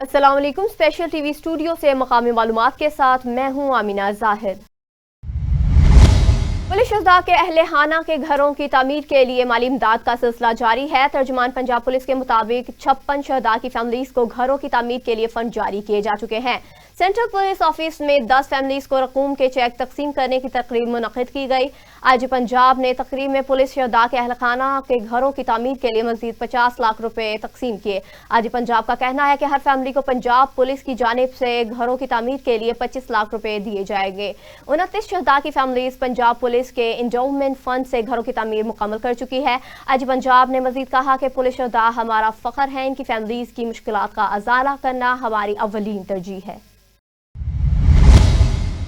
السلام علیکم۔ Special T V studio سے مقامی معلومات کے ساتھ میں ہوں آمینہ ظاہر۔ پولیس شہداء کے اہل خانہ کے گھروں کی تعمیر کے لیے مالی امداد کا سلسلہ جاری ہے۔ ترجمان پنجاب پولیس کے مطابق 56 شہداء کی فیملیز کو گھروں کی تعمیر کے لیے فنڈ جاری کیے جا چکے ہیں۔ سینٹرل پولیس آفس میں 10 فیملیز کو رقوم کے چیک تقسیم کرنے کی تقریب منعقد کی گئی۔ آج پنجاب نے تقریب میں پولیس شہداء کے اہل خانہ کے گھروں کی تعمیر کے لیے مزید 50 لاکھ روپے تقسیم کیے۔ آج پنجاب کا کہنا ہے کہ ہر فیملی کو پنجاب پولیس کی جانب سے گھروں کی تعمیر کے لیے 25 لاکھ روپے دیے جائیں گے۔ 29 شہداء کی فیملیز پنجاب پولیس کے انڈومنٹ فنڈ سے گھروں کی تعمیر مکمل کر چکی ہے۔ آج پنجاب نے مزید کہا کہ پولیس شہداء ہمارا فخر ہیں، ان کی فیملیز کی مشکلات کا ازالہ کرنا ہماری اولین ترجیح ہے۔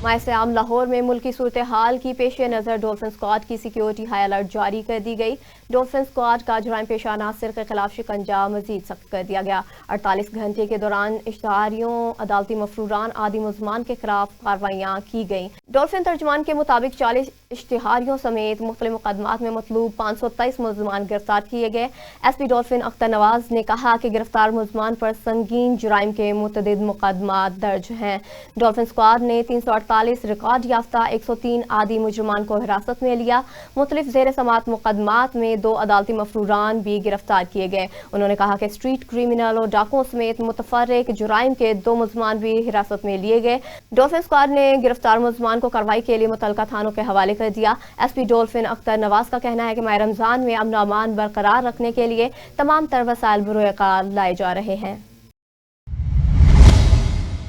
ماہ عام لاہور میں ملکی صورتحال کی پیش نظر ڈولفن اسکواڈ کی سیکیورٹی ہائی الرٹ جاری کر دی گئی۔ ڈولفن اسکواڈ کا جرائم پیشہ عناصر کے خلاف شکنجہ مزید سخت کر دیا گیا۔ 48 گھنٹے کے دوران اشتہاریوں، عدالتی مفروران، عادی ملزمان کے خلاف کارروائیاں کی گئیں۔ ڈولفن ترجمان کے مطابق 40 اشتہاریوں سمیت مختلف مقدمات میں مطلوب 523 ملزمان گرفتار کیے گئے۔ ایس پی ڈولفن اختر نواز نے کہا کہ گرفتار ملزمان پر سنگین جرائم کے متعدد مقدمات درج ہیں۔ ڈولفن اسکواڈ نے 348 ریکارڈ یافتہ 103 عادی مجرمان کو حراست میں لیا۔ مختلف زیر سماعت مقدمات میں 2 عدالتی مفروران بھی گرفتار کیے گئے۔ انہوں نے کہا کہ اسٹریٹ کرمنل اور ڈاکوؤں سمیت متفرق جرائم کے 2 ملزمان بھی حراست میں لیے گئے۔ ڈولفن اسکواڈ نے گرفتار ملزمان کو کارروائی کے لیے متعلقہ تھانوں کے حوالے کر دیا۔ ایس پی ڈولفن اختر نواز کا کہنا ہے کہ ماہ رمضان میں امن و امان برقرار رکھنے کے لیے تمام تر وسائل بروئے کار لائے جا رہے ہیں۔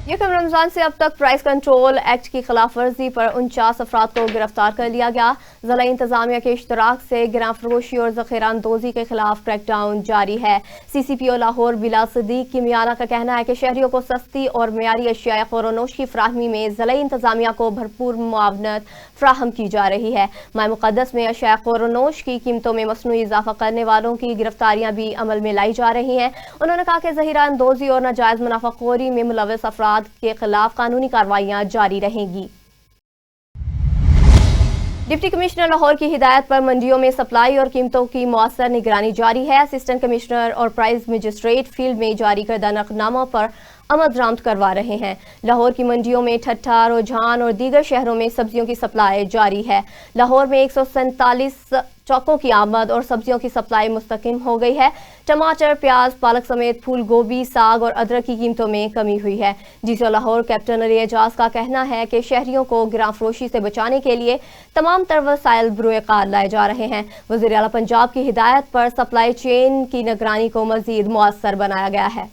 یکم رمضان سے اب تک پرائز کنٹرول ایکٹ کی خلاف ورزی پر 49 افراد کو گرفتار کر لیا گیا۔ ضلعی انتظامیہ کے اشتراک سے گراں فروشی اور ذخیرہ اندوزی کے خلاف کریک ڈاؤن جاری ہے۔ سی سی پی او لاہور بلال صدیق کیمیانہ کا کہنا ہے کہ شہریوں کو سستی اور معیاری اشیاء خور و نوش کی فراہمی میں ضلعی انتظامیہ کو بھرپور معاونت فراہم کی جا رہی ہے۔ ماہ مقدس میں اشیاء خور و نوش کی قیمتوں میں مصنوعی اضافہ کرنے والوں کی گرفتاریاں بھی عمل میں لائی جا رہی ہیں۔ انہوں نے کہا کہ ذخیرہ اندوزی اور ناجائز منافع خوری میں ملوث افراد کے خلاف قانونی کارروائیاں جاری رہیں گی۔ ڈپٹی کمشنر لاہور کی ہدایت پر منڈیوں میں سپلائی اور قیمتوں کی مؤثر نگرانی جاری ہے۔ اسسٹنٹ کمشنر اور پرائز مجسٹریٹ فیلڈ میں جاری کردہ نقدناموں پر عمل درآمد کروا رہے ہیں۔ لاہور کی منڈیوں میں ٹھٹھہ، رجحان اور دیگر شہروں میں سبزیوں کی سپلائی جاری ہے۔ لاہور میں 147 چوکوں کی آمد اور سبزیوں کی سپلائی مستحکم ہو گئی ہے۔ ٹماٹر، پیاز، پالک سمیت پھول گوبھی، ساگ اور ادرک کی قیمتوں میں کمی ہوئی ہے۔ ڈی سی او لاہور کیپٹن علی اعجاز کا کہنا ہے کہ شہریوں کو گراں فروشی سے بچانے کے لیے تمام تر وسائل بروئے کار لائے جا رہے ہیں۔ وزیر اعلیٰ پنجاب کی ہدایت پر سپلائی چین کی نگرانی کو مزید مؤثر بنایا گیا ہے۔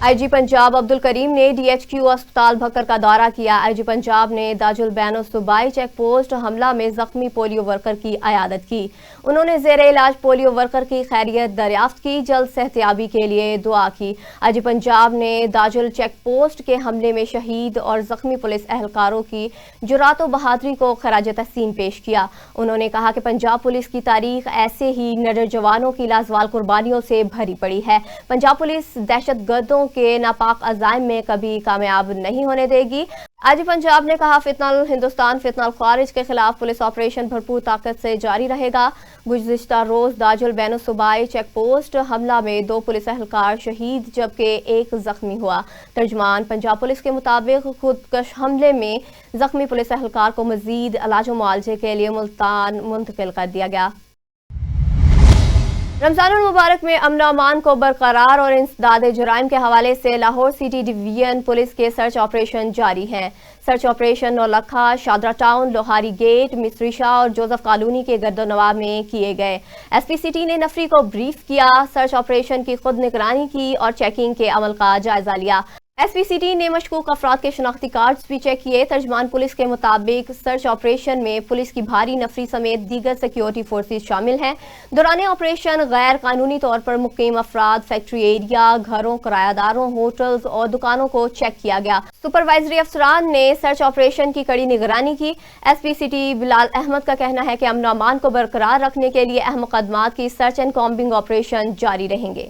آئی جی پنجاب عبدالکریم نے ڈی ایچ کیو اسپتال بھکر کا دورہ کیا۔ آئی جی پنجاب نے داج البین الصوبائی چیک پوسٹ حملہ میں زخمی پولیو ورکر کی عیادت کی۔ انہوں نے زیر علاج پولیو ورکر کی خیریت دریافت کی، جلد صحتیابی کے لیے دعا کی۔ آئی جی پنجاب نے داجل چیک پوسٹ کے حملے میں شہید اور زخمی پولیس اہلکاروں کی جرات و بہادری کو خراج تحسین پیش کیا۔ انہوں نے کہا کہ پنجاب پولیس کی تاریخ ایسے ہی نڈر جوانوں کی لازوال قربانیوں سے بھری پڑی ہے۔ پنجاب پولیس دہشت گردوں کے ناپاک عزائم میں کبھی کامیاب نہیں ہونے دے گی۔ آج پنجاب نے کہا فتنہ الہندوستان فتنہ الخوارج کے خلاف پولیس آپریشن بھرپور طاقت سے جاری رہے گا۔ گزشتہ روز داج البین الصوبائی چیک پوسٹ حملہ میں 2 پولیس اہلکار شہید جبکہ 1 زخمی ہوا۔ ترجمان پنجاب پولیس کے مطابق خودکش حملے میں زخمی پولیس اہلکار کو مزید علاج و معالجے کے لیے ملتان منتقل کر دیا گیا۔ رمضان المبارک میں امن و امان کو برقرار اور انسداد جرائم کے حوالے سے لاہور سٹی ڈویژن پولیس کے سرچ آپریشن جاری ہیں۔ Search operation Naulakha, Shahdara town, Lohari gate, Mistri Shah اور جوزف کالونی کے گرد و نواح میں کیے گئے۔ ایس پی سٹی نے نفری کو بریف کیا، سرچ آپریشن کی خود نگرانی کی اور چیکنگ کے عمل کا جائزہ لیا۔ ایس پی سٹی نے مشکوک افراد کے شناختی کارڈز بھی چیک کیے۔ ترجمان پولیس کے مطابق سرچ آپریشن میں پولیس کی بھاری نفری سمیت دیگر سیکیورٹی فورسز شامل ہیں۔ دوران آپریشن غیر قانونی طور پر مقیم افراد، فیکٹری ایریا، گھروں، کرایہ داروں، ہوٹلز اور دکانوں کو چیک کیا گیا۔ سپروائزری افسران نے سرچ آپریشن کی کڑی نگرانی کی۔ ایس پی سٹی بلال احمد کا کہنا ہے کہ امن و امان کو برقرار رکھنے کے لیے اہم مقدمات کی سرچ اینڈ کامبنگ آپریشن جاری رہیں گے۔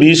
20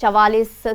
44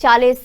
40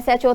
SHO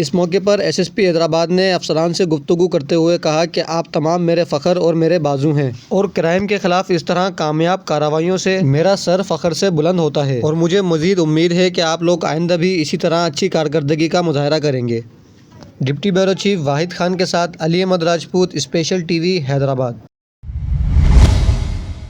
اس موقع پر SSP حیدرآباد نے افسران سے گفتگو کرتے ہوئے کہا کہ آپ تمام میرے فخر اور میرے بازو ہیں اور کرائم کے خلاف اس طرح کامیاب کارروائیوں سے میرا سر فخر سے بلند ہوتا ہے اور مجھے مزید امید ہے کہ آپ لوگ آئندہ بھی اسی طرح اچھی کارکردگی کا مظاہرہ کریں گے۔ ڈپٹی بیورو چیف واحد خان کے ساتھ Ali Ahmed Rajput, special T V, Hyderabad.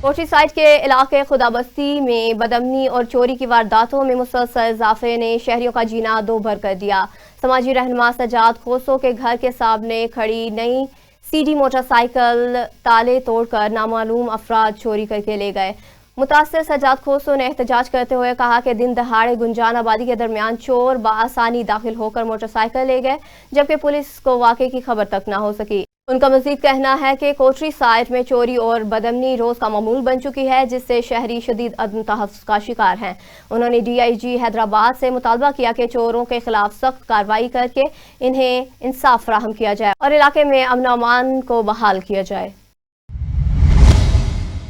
Kotri site کے علاقے خدا بستی میں بدامنی اور چوری کی وارداتوں میں مسلسل اضافے نے شہریوں کا جینا دوبھر کر دیا۔ سماجی رہنما سجاد کھوسو کے گھر کے سامنے کھڑی نئی CD موٹر سائیکل تالے توڑ کر نامعلوم افراد چوری کر کے لے گئے۔ متاثر سجاد کھوسو نے احتجاج کرتے ہوئے کہا کہ دن دہاڑے گنجان آبادی کے درمیان چور بآسانی داخل ہو کر موٹر سائیکل لے گئے جبکہ پولیس کو واقعے کی خبر تک نہ ہو سکی۔ ان کا مزید کہنا ہے کہ کوٹری سائٹ میں چوری اور بدامنی روز کا معمول بن چکی ہے جس سے شہری شدید عدم تحفظ کا شکار ہیں۔ انہوں نے DIG حیدرآباد سے مطالبہ کیا کہ چوروں کے خلاف سخت کارروائی کر کے انہیں انصاف فراہم کیا جائے اور علاقے میں امن و امان کو بحال کیا جائے۔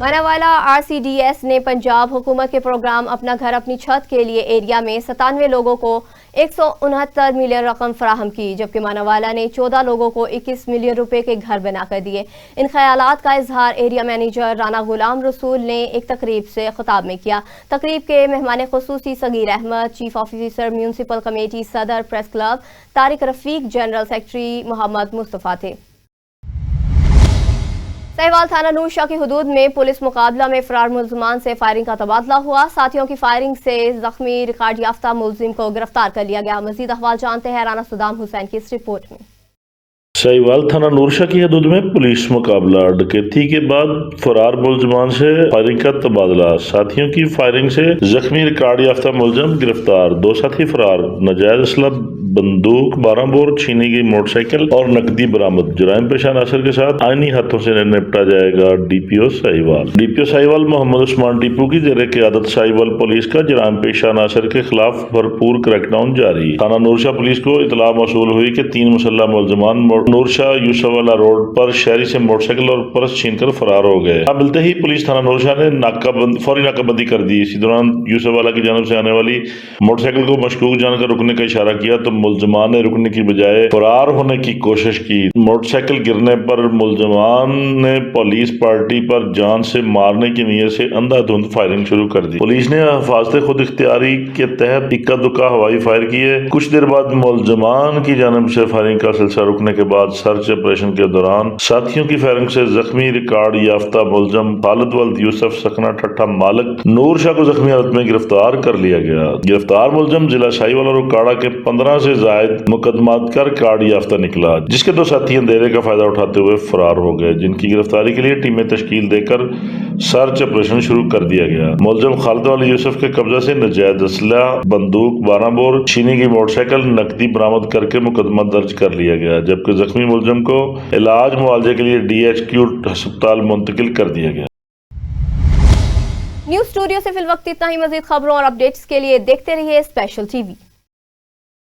ماناوالا RCDS نے پنجاب حکومت کے پروگرام اپنا گھر اپنی چھت کے لیے ایریا میں 97 لوگوں کو 169 ملین رقم فراہم کی جبکہ ماناوالا نے 14 لوگوں کو 21 ملین روپے کے گھر بنا کر دیے۔ ان خیالات کا اظہار ایریا مینیجر رانا غلام رسول نے ایک تقریب سے خطاب میں کیا۔ تقریب کے مہمان خصوصی Saghir Ahmed, chief officer municipal committee صدر press club Tariq Rafiq, general secretary Mohammad Mustafa تھے۔ سہیوال تھانہ نورشاہ کی حدود میں پولیس مقابلہ میں فرار ملزمان سے فائرنگ کا تبادلہ ہوا۔ ساتھیوں کی فائرنگ سے زخمی ریکارڈ یافتہ ملزم کو گرفتار کر لیا گیا۔ مزید احوال جانتے ہیں رانا صدام حسین کی اس رپورٹ میں۔ سہیوال تھانہ نورشاہ کی حدود میں پولیس مقابلہ، ڈکیتی کے بعد فرار ملزمان سے فائرنگ کا تبادلہ، ساتھیوں کی فائرنگ سے زخمی ریکارڈ یافتہ ملزم گرفتار، 2 ساتھی فرار، ناجائز اسلحہ، بندوق، 12 بور، چھینی گئی موٹر سائیکل اور نقدی برآمد۔ جرائم پیشہ عناصر کے ساتھ آئینی ہاتھوں سے نپٹا جائے گا۔ DPO سہیوال محمد عثمان ٹیپو کی زیر قیادت سہیوال پولیس کا جرائم پیشہ عناصر کے خلاف بھرپور کریک ڈاؤن جاری۔ تھانہ نورشاہ پولیس کو اطلاع موصول ہوئی کہ 3 مسلح ملزمان نورشاہ یوسف والا روڈ پر شہری سے موٹر سائیکل اور پرس چھین کر فرار ہو گئے۔ ملتے ہی پولیس تھانہ نورشاہ نے فوری ناکہ بندی کر دی۔ اسی دوران یوسف والا کی جانب سے آنے والی موٹر سائیکل کو مشکوک جان کر رکنے کا اشارہ کیا تو ملزمان نے رکنے کی بجائے فرار ہونے کی کوشش کی۔ موٹر سائیکل گرنے پر ملزمان نے پولیس پارٹی پر جان سے مارنے کی نیت سے اندھا دھند فائرنگ شروع کر دی۔ پولیس نے حفاظت خود اختیاری کے تحت اکا دکا ہوائی فائر کیے۔ کچھ دیر بعد ملزمان کی جانب سے فائرنگ کا سلسلہ رکنے کے بعد سرچ آپریشن کے دوران ساتھیوں کی فائرنگ سے زخمی ریکارڈ یافتہ ملزم خالد ولد یوسف سکنہ ٹھٹھا مالک نور شاہ کو زخمی حالت میں گرفتار کر لیا گیا۔ گرفتار ملزم ضلع سہیوال اور کاڑا کے 15 سے زائد مقدمات کر کارڈ یافتہ نکلا جس کے 2 ساتھی اندھیرے کا فائدہ اٹھاتے ہوئے فرار ہو گئے، جن کی گرفتاری کے لیے ٹیمیں تشکیل دے کر سرچ آپریشن شروع کر دیا گیا۔ ملزم خالد ولد یوسف کے قبضہ سے ناجائز اسلحہ، بندوق، 12 بور، چھینی گئی موٹر سائیکل، نقدی برآمد کر کے مقدمہ درج کر لیا گیا جبکہ زخمی ملزم کو علاج معالجے کے لیے DHQ ہسپتال منتقل کر دیا گیا۔ نیوز اسٹوڈیو سے فی الوقت اتنا ہی۔ مزید خبروں اور اپڈیٹس کے لیے دیکھتے رہیے اسپیشل ٹی وی۔